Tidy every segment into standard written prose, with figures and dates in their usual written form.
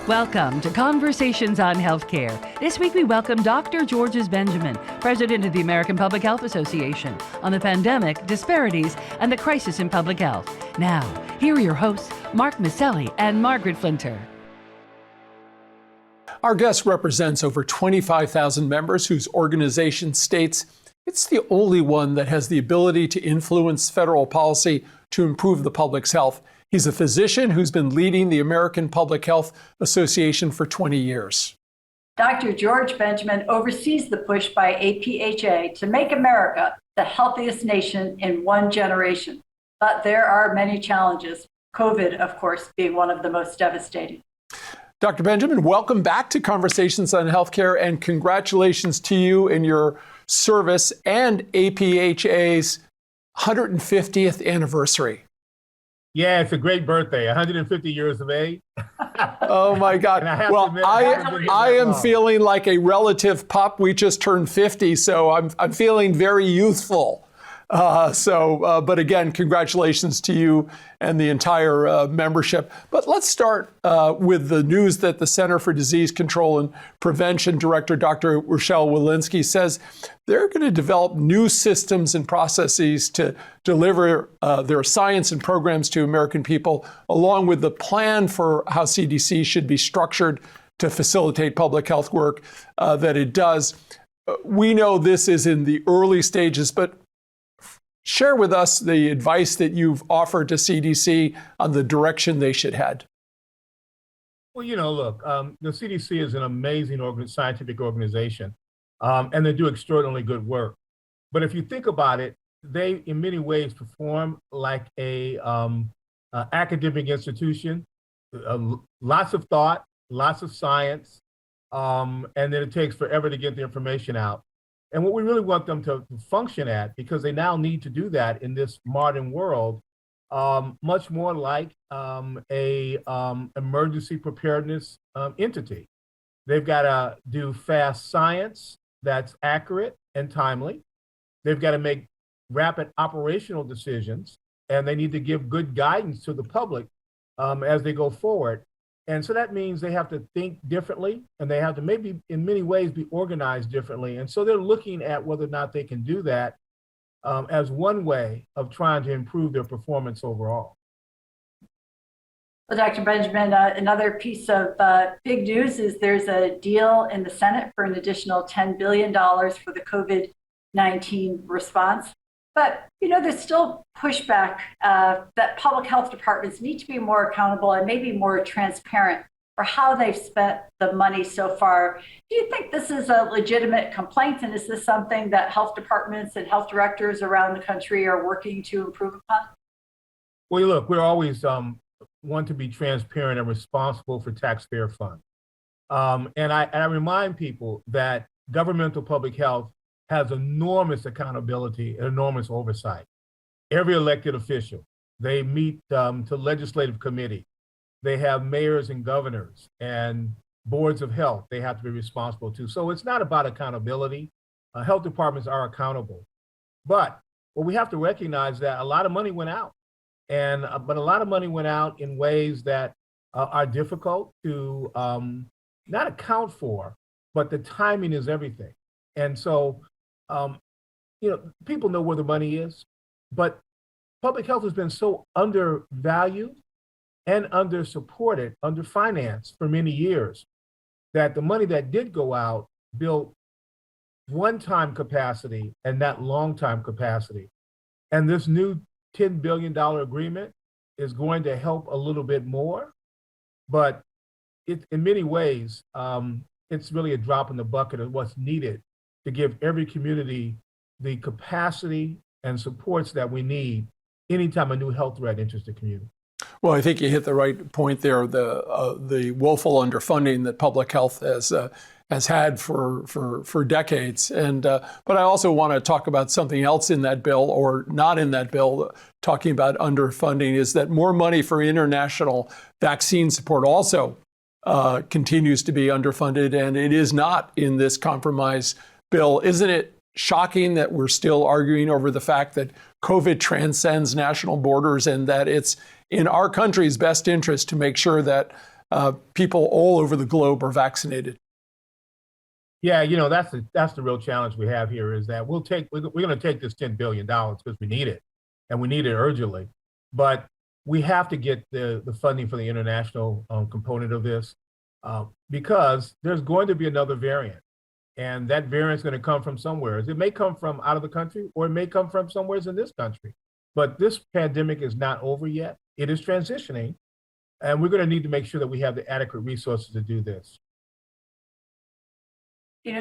Welcome to Conversations on Healthcare. This week we welcome Dr. Georges Benjamin, President of the American Public Health Association, on the pandemic, disparities, and the crisis in public health. Now, here are your hosts, Mark Masselli and Margaret Flinter. Our guest represents over 25,000 members whose organization states it's the only one that has the ability to influence federal policy to improve the public's health. He's a physician who's been leading the American Public Health Association for 20 years. Dr. George Benjamin oversees the push by APHA to make America the healthiest nation in one generation. But there are many challenges, COVID, of course, being one of the most devastating. Dr. Benjamin, welcome back to Conversations on Healthcare, and congratulations to you in your service and APHA's 150th anniversary. Yeah, it's a great birthday, 150 years of age. Oh my God. Well, I am feeling like a relative pup. We just turned 50, so I'm feeling very youthful. But again, congratulations to you and the entire membership. But let's start with the news that the Center for Disease Control and Prevention Director, Dr. Rochelle Walensky, says they're going to develop new systems and processes to deliver their science and programs to American people, along with the plan for how CDC should be structured to facilitate public health work that it does. We know this is in the early stages, but share with us the advice that you've offered to CDC on the direction they should head. Well, look, the CDC is an amazing scientific organization, and they do extraordinarily good work. But if you think about it, they, in many ways, perform like a academic institution, lots of thought, lots of science, and then it takes forever to get the information out. And what we really want them to function at, because they now need to do that in this modern world, much more like a emergency preparedness entity. They've got to do fast science that's accurate and timely. They've got to make rapid operational decisions, and they need to give good guidance to the public as they go forward. And so that means they have to think differently, and they have to maybe in many ways be organized differently. And so they're looking at whether or not they can do that as one way of trying to improve their performance overall. Well, Dr. Benjamin, another piece of big news is there's a deal in the Senate for an additional $10 billion for the COVID-19 response. But, there's still pushback that public health departments need to be more accountable and maybe more transparent for how they've spent the money so far. Do you think this is a legitimate complaint? And is this something that health departments and health directors around the country are working to improve upon? Well, look, we're always want to be transparent and responsible for taxpayer funds. And I remind people that governmental public health has enormous accountability and enormous oversight. Every elected official, they meet to legislative committee. They have mayors and governors and boards of health they have to be responsible to. So it's not about accountability. Health departments are accountable. But what we have to recognize that a lot of money went out. But a lot of money went out in ways that are difficult to not account for, but the timing is everything. And so people know where the money is, but public health has been so undervalued and under-supported, under-financed for many years, that the money that did go out built one-time capacity and not long-time capacity. And this new $10 billion agreement is going to help a little bit more, but in many ways, it's really a drop in the bucket of what's needed to give every community the capacity and supports that we need anytime a new health threat enters the community. Well, I think you hit the right point there. The woeful underfunding that public health has had for decades, but I also want to talk about something else in that bill, or not in that bill. Talking about underfunding is that more money for international vaccine support also continues to be underfunded, and it is not in this compromise bill. Isn't it shocking that we're still arguing over the fact that COVID transcends national borders and that it's in our country's best interest to make sure that people all over the globe are vaccinated. Yeah, that's the real challenge we have here is that we're going to take this $10 billion because we need it, and we need it urgently. But we have to get the funding for the international component of this because there's going to be another variant, and that variant is going to come from somewhere. It may come from out of the country, or it may come from somewhere in this country. But this pandemic is not over yet. It is transitioning, and we're going to need to make sure that we have the adequate resources to do this.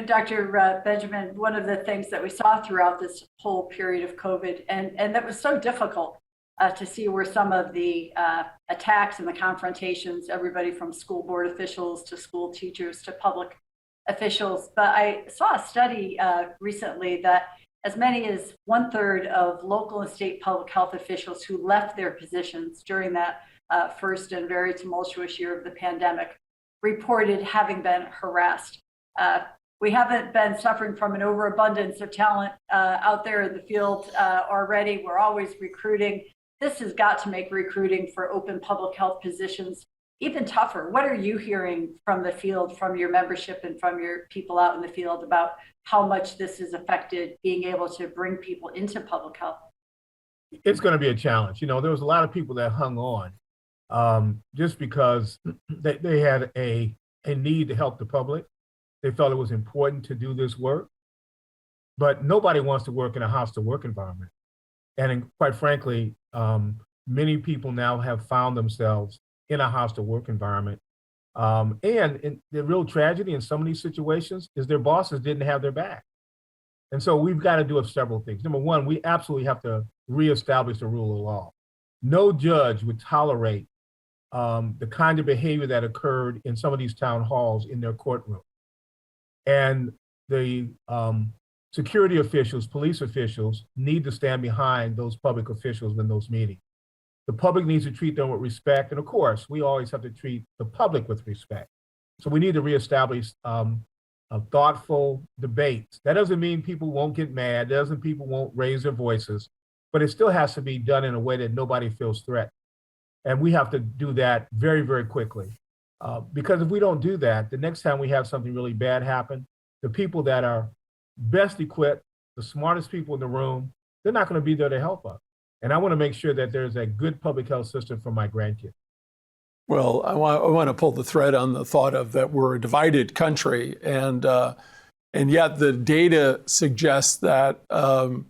Dr. Benjamin, one of the things that we saw throughout this whole period of COVID, and that was so difficult to see were some of the attacks and the confrontations, everybody from school board officials to school teachers to public officials. But I saw a study recently that as many as 1/3 of local and state public health officials who left their positions during that first and very tumultuous year of the pandemic reported having been harassed. We haven't been suffering from an overabundance of talent out there in the field already. We're always recruiting. This has got to make recruiting for open public health positions even tougher. What are you hearing from the field, from your membership and from your people out in the field about how much this has affected being able to bring people into public health? It's going to be a challenge. There was a lot of people that hung on just because they had a need to help the public. They felt it was important to do this work, but nobody wants to work in a hostile work environment. And quite frankly, many people now have found themselves in a hostile work environment. And the real tragedy in some of these situations is their bosses didn't have their back. And so we've got to do several things. Number one, we absolutely have to reestablish the rule of law. No judge would tolerate the kind of behavior that occurred in some of these town halls in their courtroom. And the security officials, police officials need to stand behind those public officials in those meetings. The public needs to treat them with respect. And of course, we always have to treat the public with respect. So we need to reestablish a thoughtful debate. That doesn't mean people won't get mad. That doesn't mean people won't raise their voices, but it still has to be done in a way that nobody feels threatened. And we have to do that very, very quickly. Because if we don't do that, the next time we have something really bad happen, the people that are best equipped, the smartest people in the room, they're not going to be there to help us. And I want to make sure that there's a good public health system for my grandkids. Well, I want to pull the thread on the thought of that we're a divided country, and yet the data suggests that, and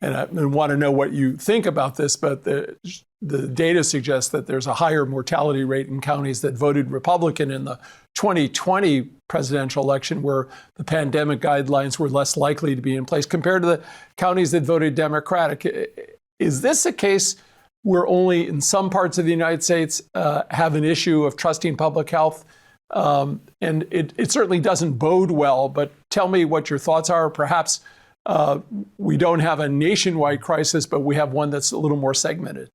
I want to know what you think about this, but the data suggests that there's a higher mortality rate in counties that voted Republican in the 2020 presidential election, where the pandemic guidelines were less likely to be in place, compared to the counties that voted Democratic. Is this a case where only in some parts of the United States have an issue of trusting public health? And it certainly doesn't bode well, but tell me what your thoughts are. Perhaps we don't have a nationwide crisis, but we have one that's a little more segmented.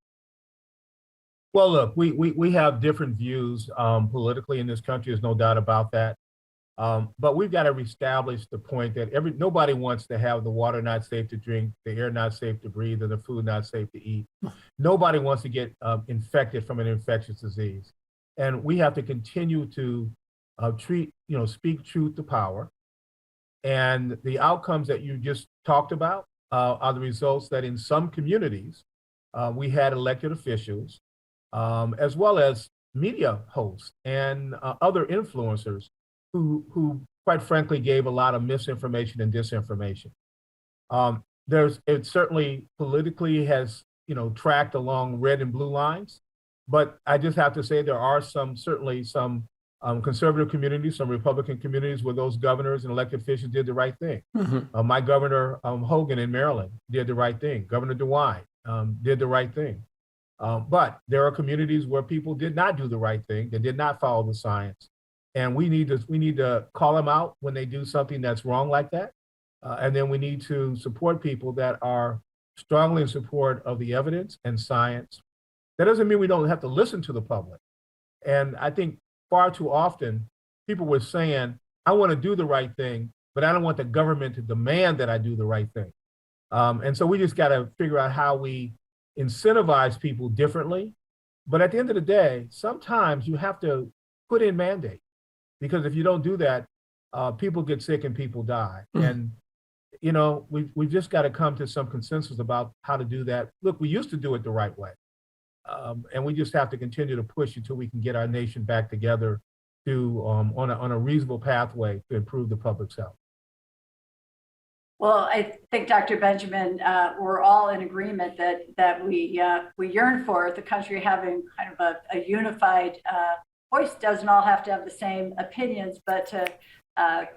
Well, look, we have different views politically in this country. There's no doubt about that. But we've got to reestablish the point that nobody wants to have the water not safe to drink, the air not safe to breathe, or the food not safe to eat. Nobody wants to get infected from an infectious disease. And we have to continue to speak truth to power. And the outcomes that you just talked about are the results that in some communities, we had elected officials, as well as media hosts and other influencers who quite frankly gave a lot of misinformation and disinformation. It certainly politically has tracked along red and blue lines, but I just have to say there are certainly some conservative communities, some Republican communities where those governors and elected officials did the right thing. Mm-hmm. My governor Hogan in Maryland did the right thing. Governor DeWine did the right thing. But there are communities where people did not do the right thing. They did not follow the science. And we need to call them out when they do something that's wrong like that. And then we need to support people that are strongly in support of the evidence and science. That doesn't mean we don't have to listen to the public. And I think far too often people were saying, I want to do the right thing, but I don't want the government to demand that I do the right thing. And so we just got to figure out how we incentivize people differently But at the end of the day, sometimes you have to put in mandate, because if you don't do that, people get sick and people die. And we've just got to come to some consensus about how to do that. Look, we used to do it the right way, and we just have to continue to push until we can get our nation back together to on a reasonable pathway to improve the public's health. Well, I think, Dr. Benjamin, we're all in agreement that we yearn for the country having kind of a unified voice. Doesn't all have to have the same opinions, but to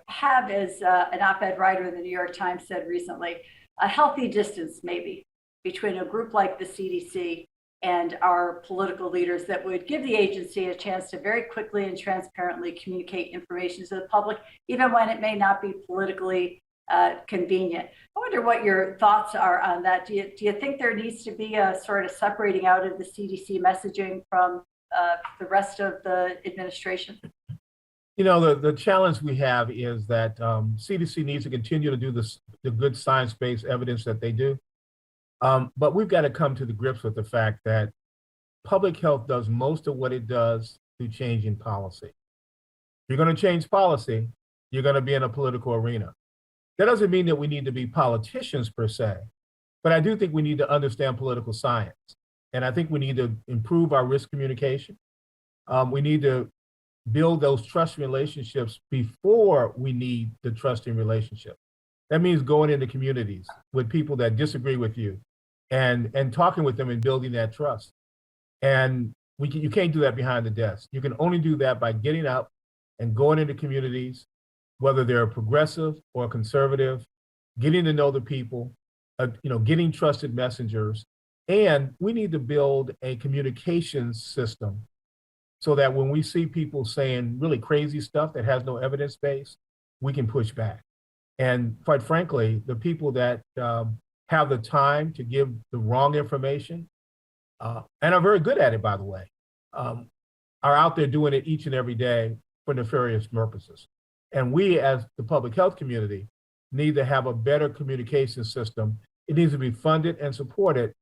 have, as an op-ed writer in the New York Times said recently, a healthy distance maybe between a group like the CDC and our political leaders that would give the agency a chance to very quickly and transparently communicate information to the public, even when it may not be politically convenient. I wonder what your thoughts are on that. Do you think there needs to be a sort of separating out of the CDC messaging from the rest of the administration? The challenge we have is that CDC needs to continue to do the good science-based evidence that they do. But we've got to come to the grips with the fact that public health does most of what it does through changing policy. If you're going to change policy, you're going to be in a political arena. That doesn't mean that we need to be politicians per se, but I do think we need to understand political science. And I think we need to improve our risk communication. We need to build those trust relationships before we need the trusting relationship. That means going into communities with people that disagree with you and talking with them and building that trust. And you can't do that behind the desk. You can only do that by getting out and going into communities, whether they're progressive or conservative, getting to know the people, getting trusted messengers. And we need to build a communications system so that when we see people saying really crazy stuff that has no evidence base, we can push back. And quite frankly, the people that have the time to give the wrong information, and are very good at it, by the way, are out there doing it each and every day for nefarious purposes. And we, as the public health community, need to have a better communication system. It needs to be funded and supported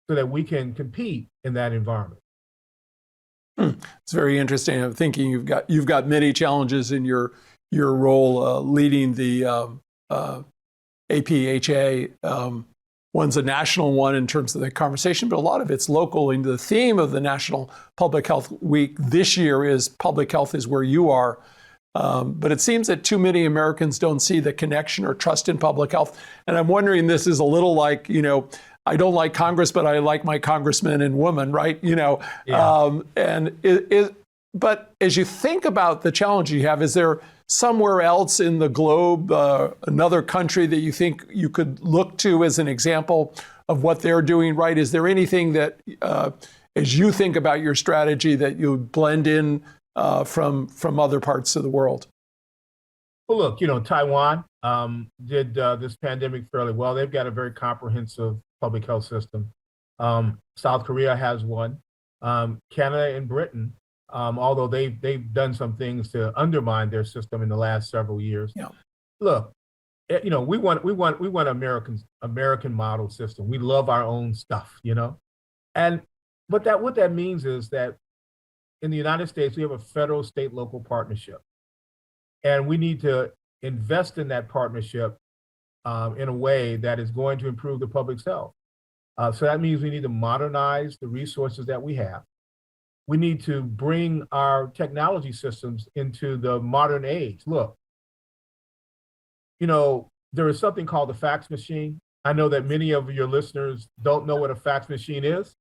so that we can compete in that environment. It's very interesting. I'm thinking you've got many challenges in your role leading the APHA. One's a national one in terms of the conversation, but a lot of it's local. And the theme of the National Public Health Week this year is public health is where you are. But it seems that too many Americans don't see the connection or trust in public health. And I'm wondering, this is a little like, I don't like Congress, but I like my congressmen and women, right? Yeah. But as you think about the challenge you have, is there somewhere else in the globe, another country that you think you could look to as an example of what they're doing right? Is there anything that, as you think about your strategy, that you blend in from other parts of the world? Well, look, Taiwan did this pandemic fairly well. They've got a very comprehensive public health system. South Korea has one. Canada and Britain, although they've done some things to undermine their system in the last several years. Yeah. Look, we want American model system. We love our own stuff, but what that means is that in the United States, we have a federal, state, local partnership. And we need to invest in that partnership in a way that is going to improve the public's health. So that means we need to modernize the resources that we have. We need to bring our technology systems into the modern age. Look, there is something called the fax machine. I know that many of your listeners don't know what a fax machine is.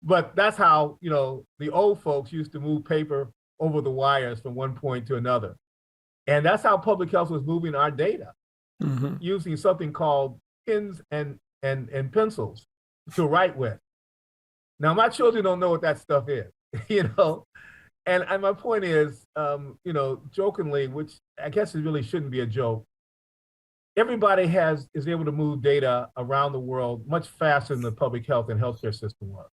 But that's how, the old folks used to move paper over the wires from one point to another. And that's how public health was moving our data, using something called pens and pencils to write with. Now, my children don't know what that stuff is, And my point is, jokingly, which I guess it really shouldn't be a joke, everybody is able to move data around the world much faster than the public health and healthcare system was.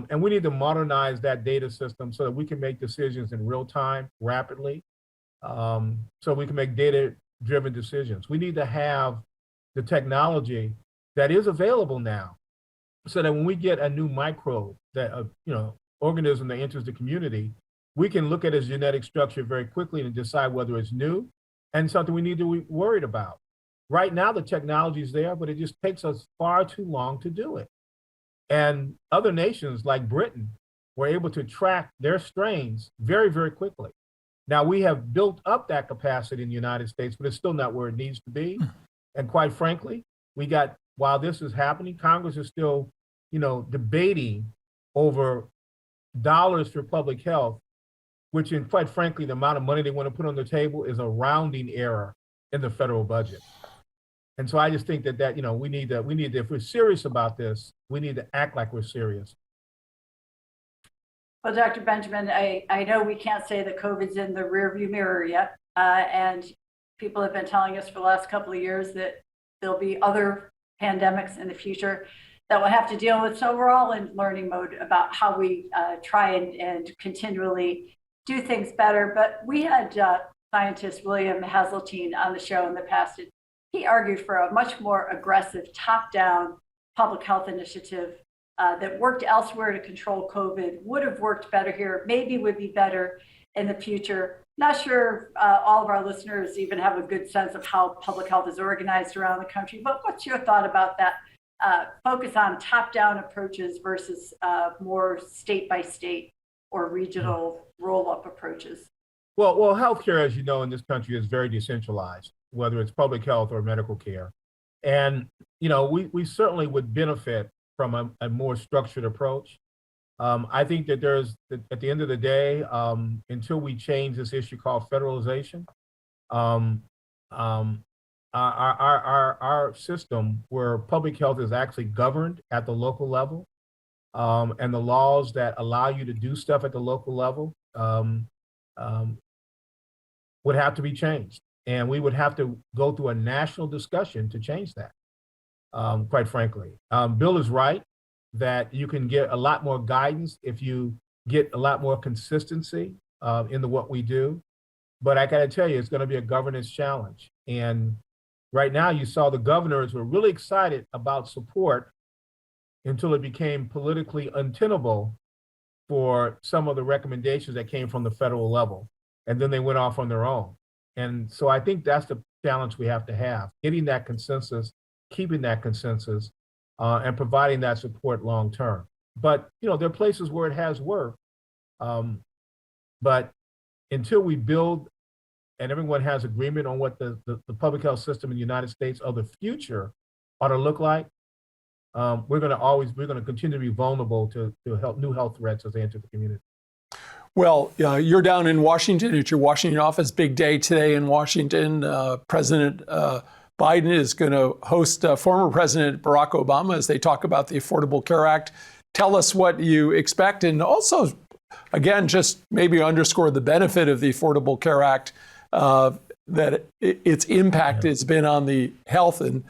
And we need to modernize that data system so that we can make decisions in real time, rapidly, so we can make data-driven decisions. We need to have the technology that is available now so that when we get a new microbe organism that enters the community, we can look at its genetic structure very quickly and decide whether it's new and something we need to be worried about. Right now, the technology is there, but it just takes us far too long to do it. And other nations like Britain were able to track their strains very, very quickly. Now, we have built up that capacity in the United States, but it's still not where it needs to be. And quite frankly, while this is happening, Congress is still, debating over dollars for public health, which, quite frankly, the amount of money they want to put on the table is a rounding error in the federal budget. And so I just think that we need to, if we're serious about this, we need to act like we're serious. Well, Dr. Benjamin, I know we can't say that COVID's in the rearview mirror yet. And people have been telling us for the last couple of years that there'll be other pandemics in the future that we'll have to deal with. So we're all in learning mode about how we try and continually do things better. But we had scientist William Haseltine on the show in the past. He argued for a much more aggressive top-down public health initiative that worked elsewhere to control COVID, would have worked better here, maybe would be better in the future. Not sure all of our listeners even have a good sense of how public health is organized around the country, but what's your thought about that? Focus on top-down approaches versus more state-by-state or regional roll-up approaches? Well, healthcare, as you know, in this country is very decentralized, whether it's public health or medical care. And, we certainly would benefit from a more structured approach. I think that at the end of the day, until we change this issue called federalization, our system where public health is actually governed at the local level, and the laws that allow you to do stuff at the local level would have to be changed. And we would have to go through a national discussion to change that, quite frankly. Bill is right that you can get a lot more guidance if you get a lot more consistency into what we do. But I got to tell you, it's going to be a governance challenge. And right now, you saw the governors were really excited about support until it became politically untenable for some of the recommendations that came from the federal level. And then they went off on their own. And so I think that's the challenge we have to have, getting that consensus, keeping that consensus, and providing that support long term. But, there are places where it has worked. But until we build and everyone has agreement on what the public health system in the United States of the future ought to look like, we're going to continue to be vulnerable to new health threats as they enter the community. Well, you're down in Washington at your Washington office. Big day today in Washington. President Biden is going to host former President Barack Obama as they talk about the Affordable Care Act. Tell us what you expect, and also, again, just maybe underscore the benefit of the Affordable Care Act, that its impact has been on the health, and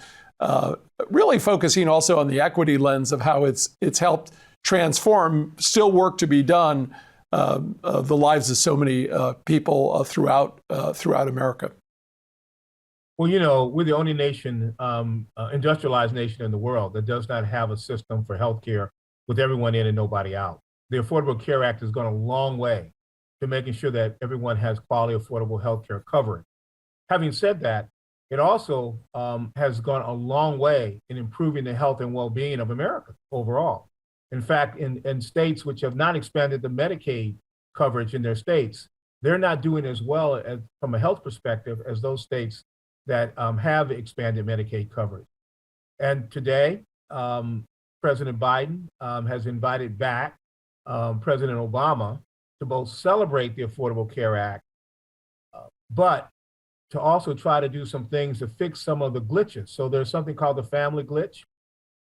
really focusing also on the equity lens of how it's helped transform, still work to be done, the lives of so many people throughout America. Well, we're the only nation, industrialized nation in the world that does not have a system for healthcare with everyone in and nobody out. The Affordable Care Act has gone a long way to making sure that everyone has quality, affordable healthcare coverage. Having said that, it also has gone a long way in improving the health and well-being of America overall. In fact, in states which have not expanded the Medicaid coverage in their states, they're not doing as well as, from a health perspective, as those states that have expanded Medicaid coverage. And today, President Biden has invited back President Obama to both celebrate the Affordable Care Act, but to also try to do some things to fix some of the glitches. So there's something called the family glitch,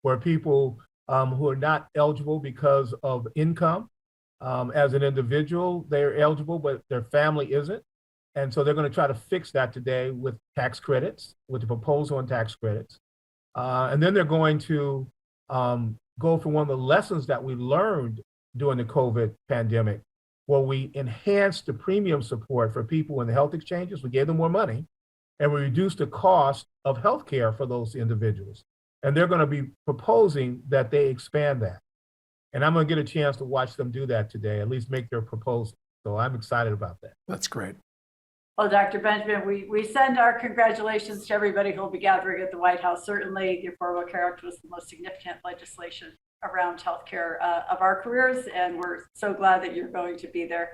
where people who are not eligible because of income, as an individual, they're eligible, but their family isn't. And so they're going to try to fix that today with tax credits, with the proposal on tax credits. And then they're going to go for one of the lessons that we learned during the COVID pandemic, where we enhanced the premium support for people in the health exchanges. We gave them more money, and we reduced the cost of healthcare for those individuals. And they're going to be proposing that they expand that. And I'm going to get a chance to watch them do that today, at least make their proposal. So I'm excited about that. That's great. Well, Dr. Benjamin, we send our congratulations to everybody who will be gathering at the White House. Certainly, the Affordable Care Act was the most significant legislation around healthcare of our careers, and we're so glad that you're going to be there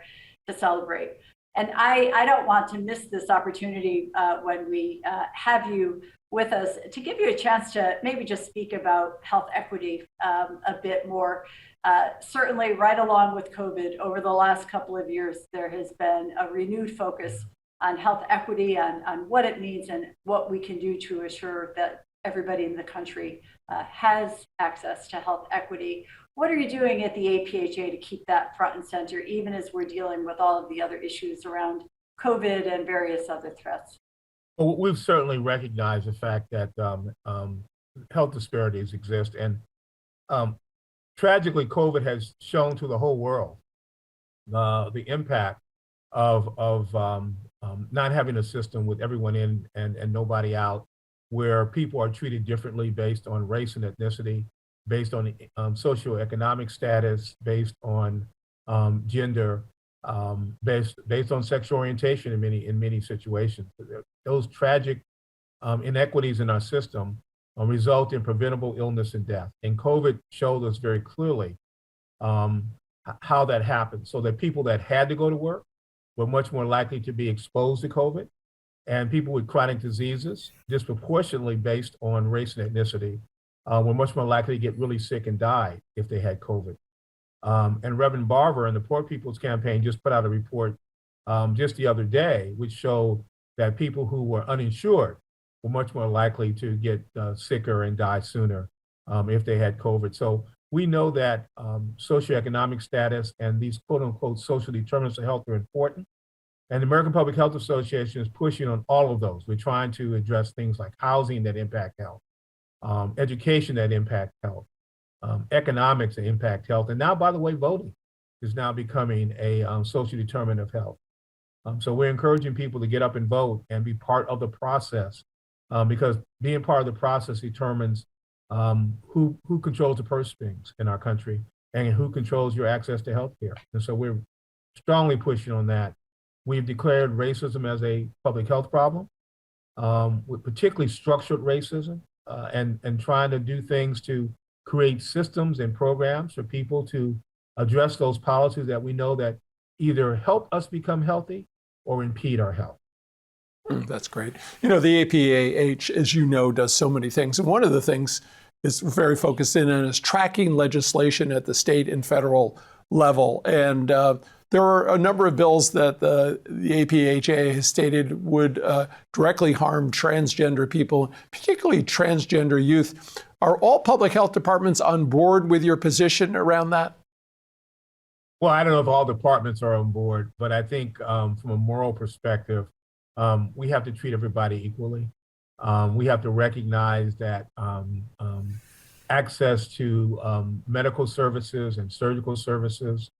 to celebrate. And I don't want to miss this opportunity when we have you with us to give you a chance to maybe just speak about health equity a bit more. Certainly, right along with COVID, over the last couple of years, there has been a renewed focus on health equity, on what it means and what we can do to assure that everybody in the country has access to health equity. What are you doing at the APHA to keep that front and center, even as we're dealing with all of the other issues around COVID and various other threats? Well, we've certainly recognized the fact that health disparities exist. And tragically, COVID has shown to the whole world the impact of not having a system with everyone in and nobody out, where people are treated differently based on race and ethnicity, based on socioeconomic status, based on gender, based on sexual orientation in many situations. Those tragic inequities in our system result in preventable illness and death. And COVID showed us very clearly how that happened, so that people that had to go to work were much more likely to be exposed to COVID, and people with chronic diseases, disproportionately based on race and ethnicity, were much more likely to get really sick and die if they had COVID. And Reverend Barber and the Poor People's Campaign just put out a report just the other day, which showed that people who were uninsured were much more likely to get sicker and die sooner if they had COVID. So we know that socioeconomic status and these quote unquote social determinants of health are important. And the American Public Health Association is pushing on all of those. We're trying to address things like housing that impact health, education that impact health, economics that impact health. And now, by the way, voting is now becoming a social determinant of health. So we're encouraging people to get up and vote and be part of the process, because being part of the process determines who controls the purse strings in our country and who controls your access to health care. And so we're strongly pushing on that. We've declared racism as a public health problem, with particularly structured racism, and trying to do things to create systems and programs for people to address those policies that we know that either help us become healthy or impede our health. That's great. You know, the APAH, as you know, does so many things. And one of the things is very focused in on is tracking legislation at the state and federal level. And there are a number of bills that the APHA has stated would directly harm transgender people, particularly transgender youth. Are all public health departments on board with your position around that? Well, I don't know if all departments are on board, but I think from a moral perspective, we have to treat everybody equally. We have to recognize that access to medical services and surgical services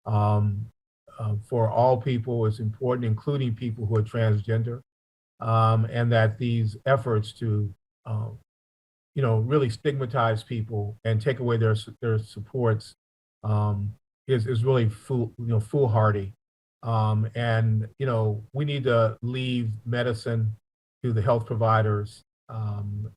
for all people is important, including people who are transgender, and that these efforts to really stigmatize people and take away their supports is really foolhardy. And we need to leave medicine to the health providers. I'm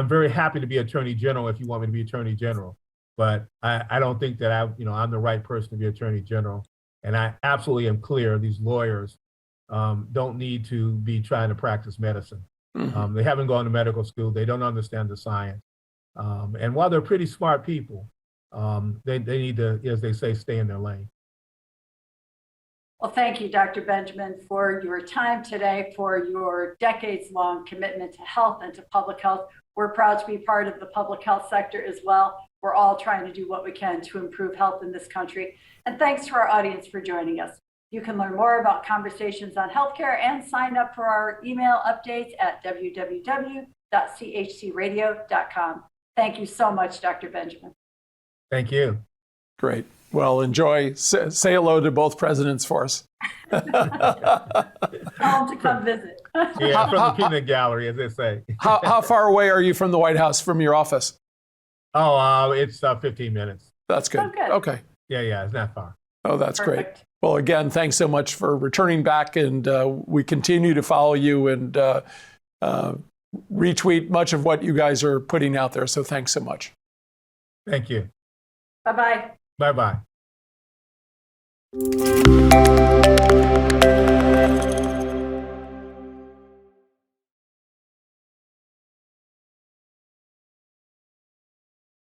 very happy to be Attorney General if you want me to be Attorney General, but I don't think that I'm the right person to be Attorney General. And I absolutely am clear these lawyers don't need to be trying to practice medicine. They haven't gone to medical school. They don't understand the science. And while they're pretty smart people, they need to, as they say, stay in their lane. Well, thank you, Dr. Benjamin, for your time today, for your decades-long commitment to health and to public health. We're proud to be part of the public health sector as well. We're all trying to do what we can to improve health in this country. And thanks to our audience for joining us. You can learn more about conversations on healthcare and sign up for our email updates at www.chcradio.com. Thank you so much, Dr. Benjamin. Thank you. Great. Well, enjoy. Say hello to both presidents for us. Tell them to come visit. Yeah, from the peanut gallery, as they say. How far away are you from the White House, from your office? Oh, it's 15 minutes. That's good. Oh, good. Okay. Yeah, it's not far. Oh, that's great. Perfect. Well, again, thanks so much for returning back, and we continue to follow you and retweet much of what you guys are putting out there. So thanks so much. Thank you. Bye-bye. Bye-bye.